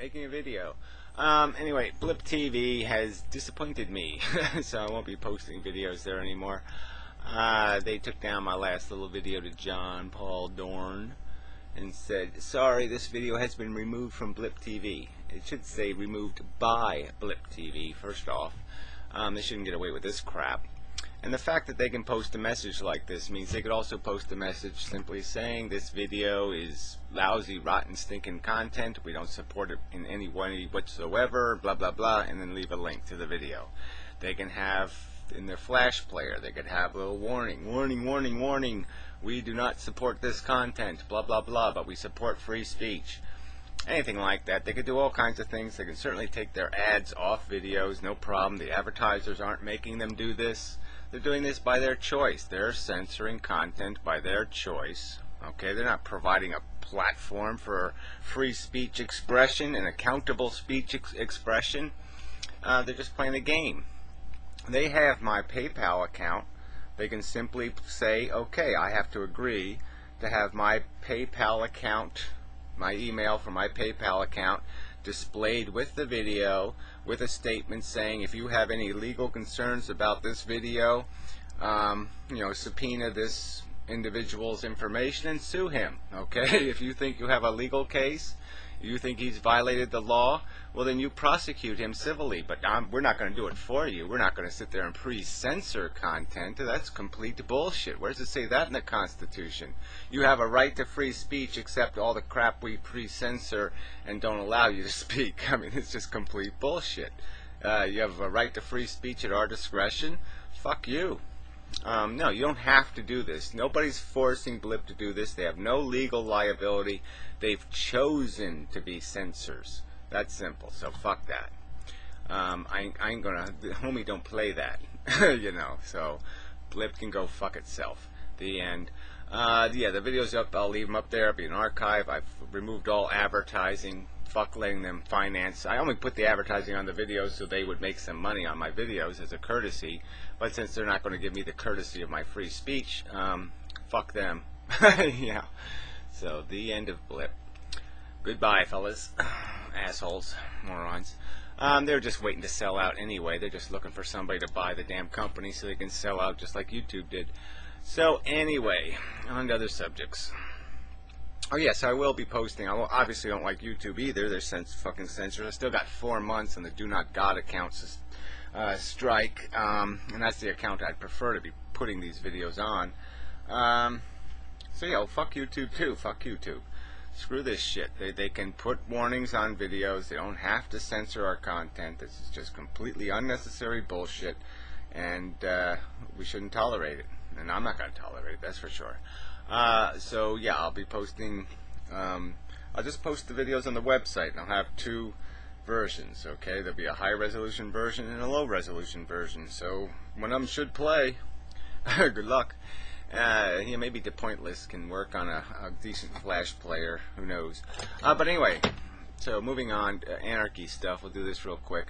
making a video. Anyway, Blip TV has disappointed me, so I won't be posting videos there anymore. They took down my last little video to John Paul Dorn and said, sorry, this video has been removed from Blip TV. It should say removed by Blip TV, first off. They shouldn't get away with this crap. And the fact that they can post a message like this means they could also post a message simply saying this video is lousy, rotten, stinking content. We don't support it in any way whatsoever, blah, blah, blah, and then leave a link to the video. They can have in their flash player, they could have a little warning, warning, warning, warning. We do not support this content, blah, blah, blah, but we support free speech. Anything like that. They could do all kinds of things. They can certainly take their ads off videos, no problem. The advertisers aren't making them do this. They're doing this by their choice. They're censoring content by their choice. Okay, they're not providing a platform for free speech expression and accountable speech expression. They're just playing a game. They have my PayPal account. They can simply say, okay, I have to agree to have my PayPal account, my email for my PayPal account displayed with the video with a statement saying if you have any legal concerns about this video, subpoena this individual's information and sue him. Okay, if you think you have a legal case, you think he's violated the law, well then you prosecute him civilly, but we're not going to do it for you. We're not going to sit there and pre-censor content. That's complete bullshit. Where does it say that in the Constitution? You have a right to free speech except all the crap we pre-censor and don't allow you to speak. I mean, it's just complete bullshit. You have a right to free speech at our discretion? Fuck you. No, you don't have to do this. Nobody's forcing Blip to do this. They have no legal liability. They've chosen to be censors. That's simple. So fuck that. I ain't gonna. The homie don't play that. So Blip can go fuck itself. The end. Yeah, the video's up. I'll leave them up there. It'll be an archive. I've removed all advertising. Fuck letting them finance. I only put the advertising on the videos so they would make some money on my videos as a courtesy. But since they're not going to give me the courtesy of my free speech, fuck them. Yeah. So the end of Blip. Goodbye, fellas. Assholes. Morons. They're just waiting to sell out anyway. They're just looking for somebody to buy the damn company so they can sell out just like YouTube did. So anyway, on to other subjects. Oh yes, I will be posting. I obviously don't like YouTube either. They're fucking censors. I still got 4 months on the Do Not God accounts strike, and that's the account I'd prefer to be putting these videos on. So yeah, well, fuck YouTube too. Fuck YouTube. Screw this shit. They can put warnings on videos. They don't have to censor our content. This is just completely unnecessary bullshit, and we shouldn't tolerate it. And I'm not going to tolerate it, that's for sure. So yeah, I'll be posting, I'll just post the videos on the website, and I'll have 2 versions, okay? There'll be a high resolution version and a low resolution version, so one of them should play. Good luck. Yeah, maybe the Pointless can work on a decent flash player, who knows. But anyway, so moving on, anarchy stuff, we'll do this real quick.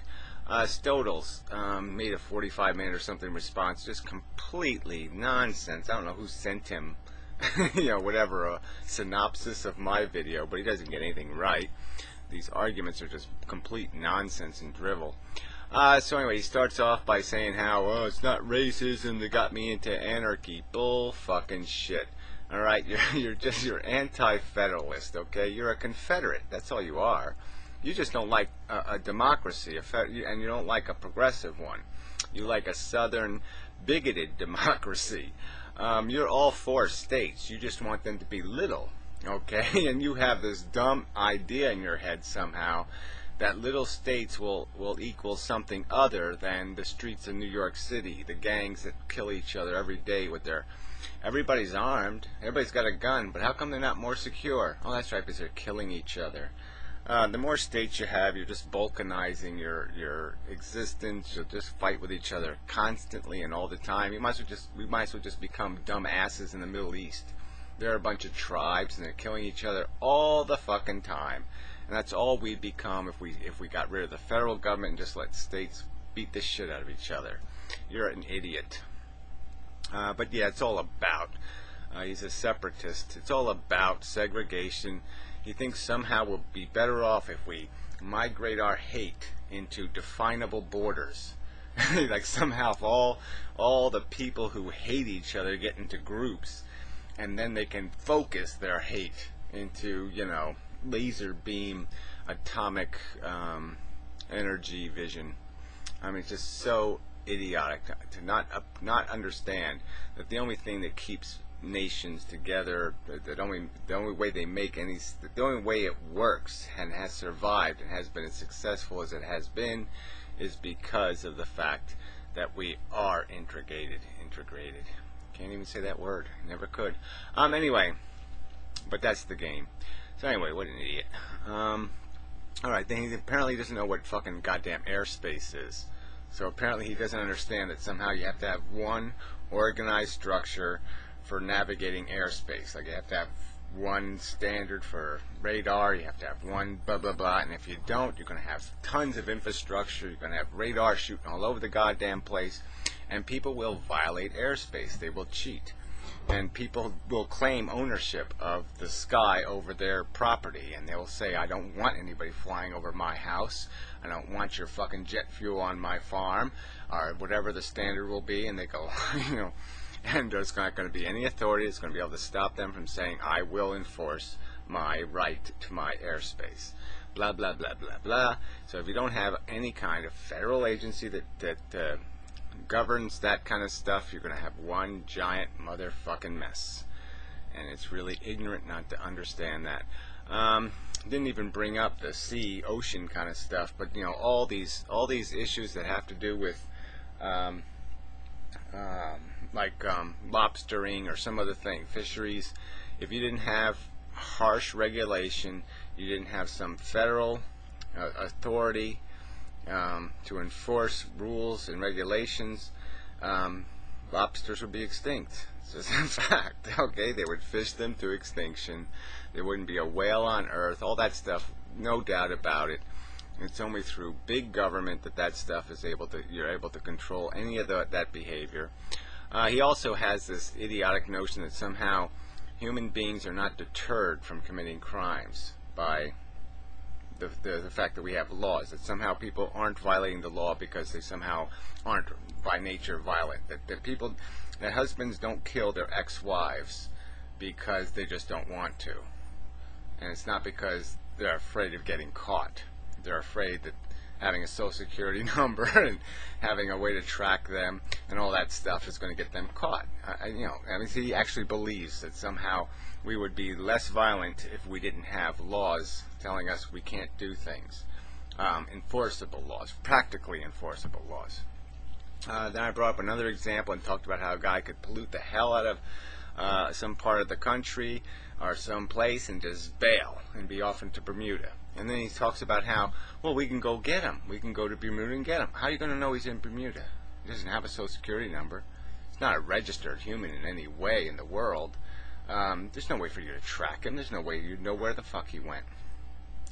Stodels made a 45-minute or something response, just completely nonsense. I don't know who sent him, whatever, a synopsis of my video, but he doesn't get anything right. These arguments are just complete nonsense and drivel. So anyway, he starts off by saying how, oh, it's not racism that got me into anarchy. Bull fucking shit. Alright, you're anti-federalist, okay? You're a Confederate, that's all you are. You just don't like a democracy, and you don't like a progressive one. You like a southern, bigoted democracy. You're all for states. You just want them to be little, okay? And you have this dumb idea in your head somehow that little states will equal something other than the streets of New York City, the gangs that kill each other every day with their... Everybody's armed. Everybody's got a gun, but how come they're not more secure? Oh, that's right, because they're killing each other. The more states you have, you're just balkanizing your existence. You'll just fight with each other constantly and all the time. We might as well just become dumb asses in the Middle East. They're a bunch of tribes and they're killing each other all the fucking time. And that's all we'd become if we got rid of the federal government and just let states beat the shit out of each other. You're an idiot. But yeah, it's all about. He's a separatist. It's all about segregation. He thinks somehow we'll be better off if we migrate our hate into definable borders. Like somehow if all the people who hate each other get into groups, and then they can focus their hate into, you know, laser beam atomic energy vision. I mean, it's just so idiotic to not understand that the only thing that keeps nations together, the only way they make any, the only way it works and has survived and has been as successful as it has been, is because of the fact that we are integrated. Can't even say that word. Never could. Anyway, but that's the game. So anyway, what an idiot. Alright, then he apparently doesn't know what fucking goddamn airspace is. So apparently he doesn't understand that somehow you have to have one organized structure for navigating airspace. Like you have to have one standard for radar, you have to have one blah blah blah, and if you don't, you're going to have tons of infrastructure, you're going to have radar shooting all over the goddamn place, and people will violate airspace, they will cheat, and people will claim ownership of the sky over their property, and they will say, I don't want anybody flying over my house, I don't want your fucking jet fuel on my farm, or whatever the standard will be, and they go, you know, and there's not going to be any authority that's going to be able to stop them from saying, I will enforce my right to my airspace. Blah, blah, blah, blah, blah. So if you don't have any kind of federal agency that governs that kind of stuff, you're going to have one giant motherfucking mess. And it's really ignorant not to understand that. Didn't even bring up the sea, ocean kind of stuff, but you know, all these issues that have to do with lobstering or some other thing, fisheries. If you didn't have harsh regulation, you didn't have some federal authority to enforce rules and regulations, lobsters would be extinct. It's just a fact. Okay, they would fish them to extinction. There wouldn't be a whale on Earth. All that stuff, no doubt about it. It's only through big government that stuff is you're able to control any of that behavior. He also has this idiotic notion that somehow human beings are not deterred from committing crimes by the fact that we have laws, that somehow people aren't violating the law because they somehow aren't by nature violent, that husbands don't kill their ex-wives because they just don't want to, and it's not because they're afraid of getting caught. They're afraid that having a social security number and having a way to track them and all that stuff is going to get them caught. He actually believes that somehow we would be less violent if we didn't have laws telling us we can't do things. Enforceable laws, practically enforceable laws. Then I brought up another example and talked about how a guy could pollute the hell out of some part of the country or some place and just bail and be off into Bermuda. And then he talks about how, well, we can go get him. We can go to Bermuda and get him. How are you going to know he's in Bermuda? He doesn't have a social security number. He's not a registered human in any way in the world. There's no way for you to track him. There's no way you'd know where the fuck he went.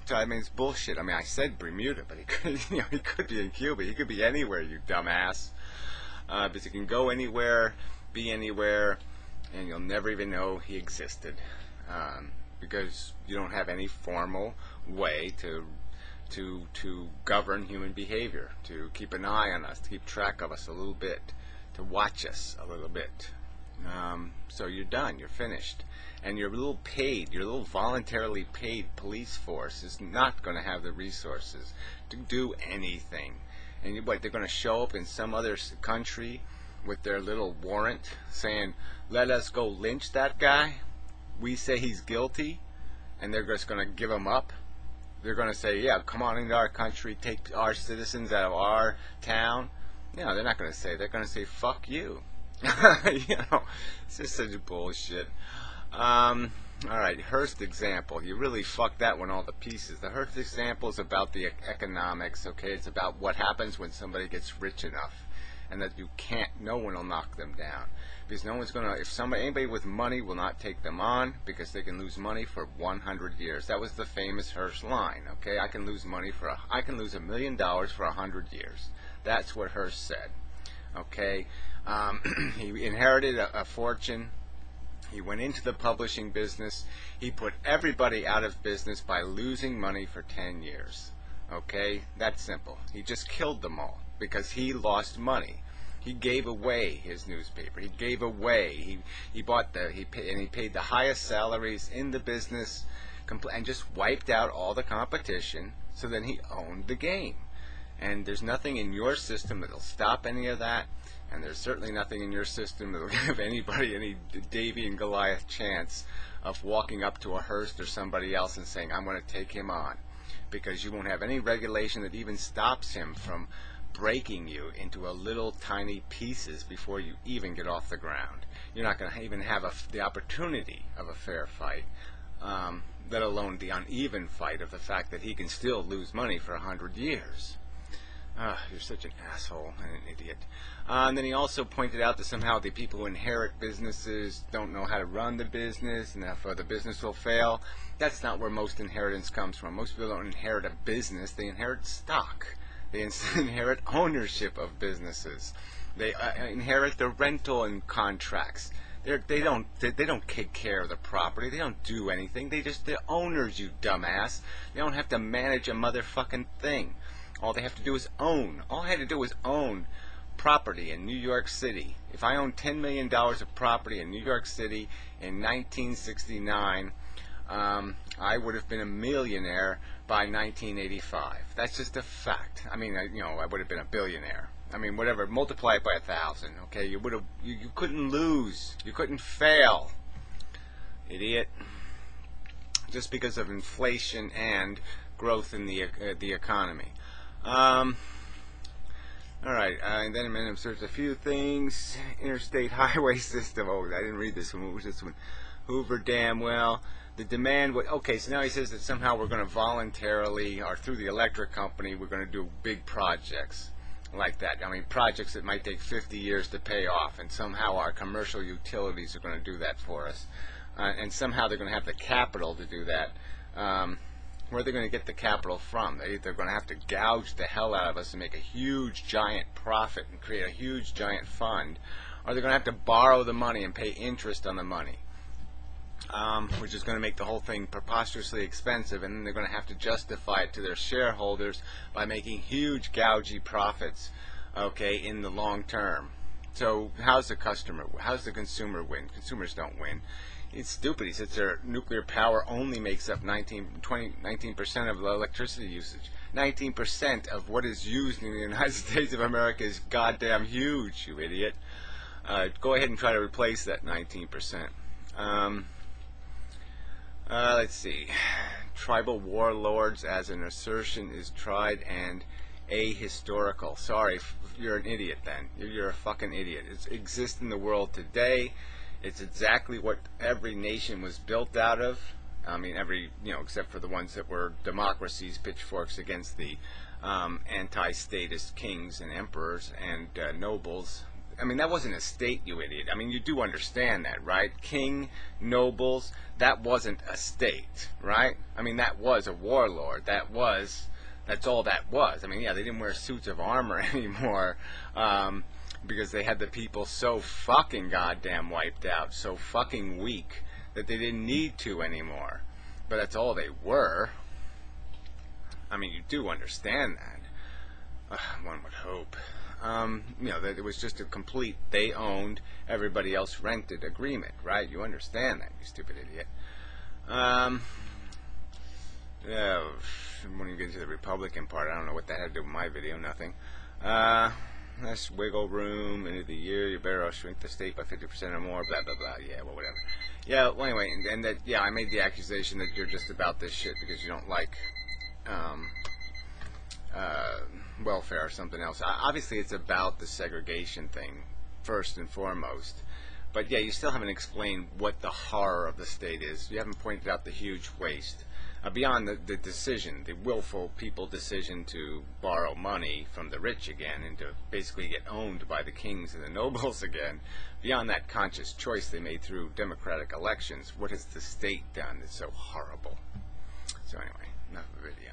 So, I mean, it's bullshit. I mean, I said Bermuda, but he could be in Cuba. He could be anywhere, you dumbass. Because he can go anywhere, be anywhere, and you'll never even know he existed. Because you don't have any formal way to govern human behavior, to keep an eye on us, to keep track of us a little bit, to watch us a little bit. So you're done, you're finished. And your little voluntarily paid police force is not going to have the resources to do anything. And they're going to show up in some other country with their little warrant saying, let us go lynch that guy. We say he's guilty, and they're just going to give him up. They're going to say, yeah, come on into our country, take our citizens out of our town. No, they're not going to say. They're going to say, fuck you. It's just such bullshit. Alright, Hearst example. You really fucked that one all to pieces. The Hearst example is about the economics, okay? It's about what happens when somebody gets rich enough. And that no one will knock them down. Because no one's gonna, anybody with money will not take them on because they can lose money for 100 years. That was the famous Hearst line, okay? I can lose $1 million for 100 years. That's what Hearst said, okay? He inherited a fortune, He went into the publishing business. He put everybody out of business by losing money for 10 years. Okay? That's simple. He just killed them all because he lost money. He gave away his newspaper. He gave away. He paid the highest salaries in the business and just wiped out all the competition. So then he owned the game. And there's nothing in your system that'll stop any of that. And there's certainly nothing in your system that will give anybody any Davy and Goliath chance of walking up to a Hearst or somebody else and saying, I'm going to take him on. Because you won't have any regulation that even stops him from breaking you into a little tiny pieces before you even get off the ground. You're not going to even have the opportunity of a fair fight, let alone the uneven fight of the fact that he can still lose money for 100 years. You're such an asshole and an idiot. And then he also pointed out that somehow the people who inherit businesses don't know how to run the business, and therefore the business will fail. That's not where most inheritance comes from. Most people don't inherit a business; they inherit stock. They inherit ownership of businesses. They inherit the rental and contracts. They don't take care of the property. They don't do anything. They're owners, you dumbass. They don't have to manage a motherfucking thing. All they have to do is own. All I had to do was own property in New York City. If I owned $10 million of property in New York City in 1969, I would have been a millionaire by 1985. That's just a fact. I mean, I would have been a billionaire. I mean, whatever. Multiply it by 1,000. Okay, you couldn't lose. You couldn't fail, idiot. Just because of inflation and growth in the economy. All right, and then I'm searched a few things. Interstate highway system. Oh, I didn't read this one. What was this one? Hoover Dam. Well, the demand. Okay, so now he says that somehow we're going to voluntarily, or through the electric company, we're going to do big projects like that. I mean, projects that might take 50 years to pay off, and somehow our commercial utilities are going to do that for us, and somehow they're going to have the capital to do that. Where are they going to get the capital from? They're going to have to gouge the hell out of us and make a huge, giant profit and create a huge, giant fund. Or they're going to have to borrow the money and pay interest on the money, which is going to make the whole thing preposterously expensive. And then they're going to have to justify it to their shareholders by making huge, gougy profits, okay, in the long term. So how's the consumer win? Consumers don't win. It's stupid. He says their nuclear power only makes up 19% of the electricity usage. 19% of what is used in the United States of America is goddamn huge, you idiot. Go ahead and try to replace that 19%. Let's see. Tribal warlords as an assertion is tried and ahistorical. Sorry, you're an idiot then. You're a fucking idiot. It exists in the world today. It's exactly what every nation was built out of. I mean, except for the ones that were democracies, pitchforks against the anti-statist kings and emperors and nobles. I mean, that wasn't a state, you idiot. I mean, you do understand that, right? King, nobles, that wasn't a state, right? I mean, that was a warlord. That's all that was. I mean, yeah, they didn't wear suits of armor anymore. Because they had the people so fucking goddamn wiped out, so fucking weak, that they didn't need to anymore. But that's all they were. I mean, you do understand that. One would hope. That it was just a complete, they owned, everybody else rented agreement, right? You understand that, you stupid idiot. Yeah, when you get to the Republican part, I don't know what that had to do with my video, nothing. Less wiggle room, end of the year, you better shrink the state by 50% or more, blah, blah, blah, yeah, well, whatever. Yeah, well, anyway, and that, yeah, I made the accusation that you're just about this shit because you don't like, welfare or something else. Obviously, it's about the segregation thing, first and foremost. But, yeah, you still haven't explained what the horror of the state is. You haven't pointed out the huge waste. Beyond the decision, the willful people decision to borrow money from the rich again and to basically get owned by the kings and the nobles again, beyond that conscious choice they made through democratic elections, what has the state done that's so horrible? So anyway, enough of the video.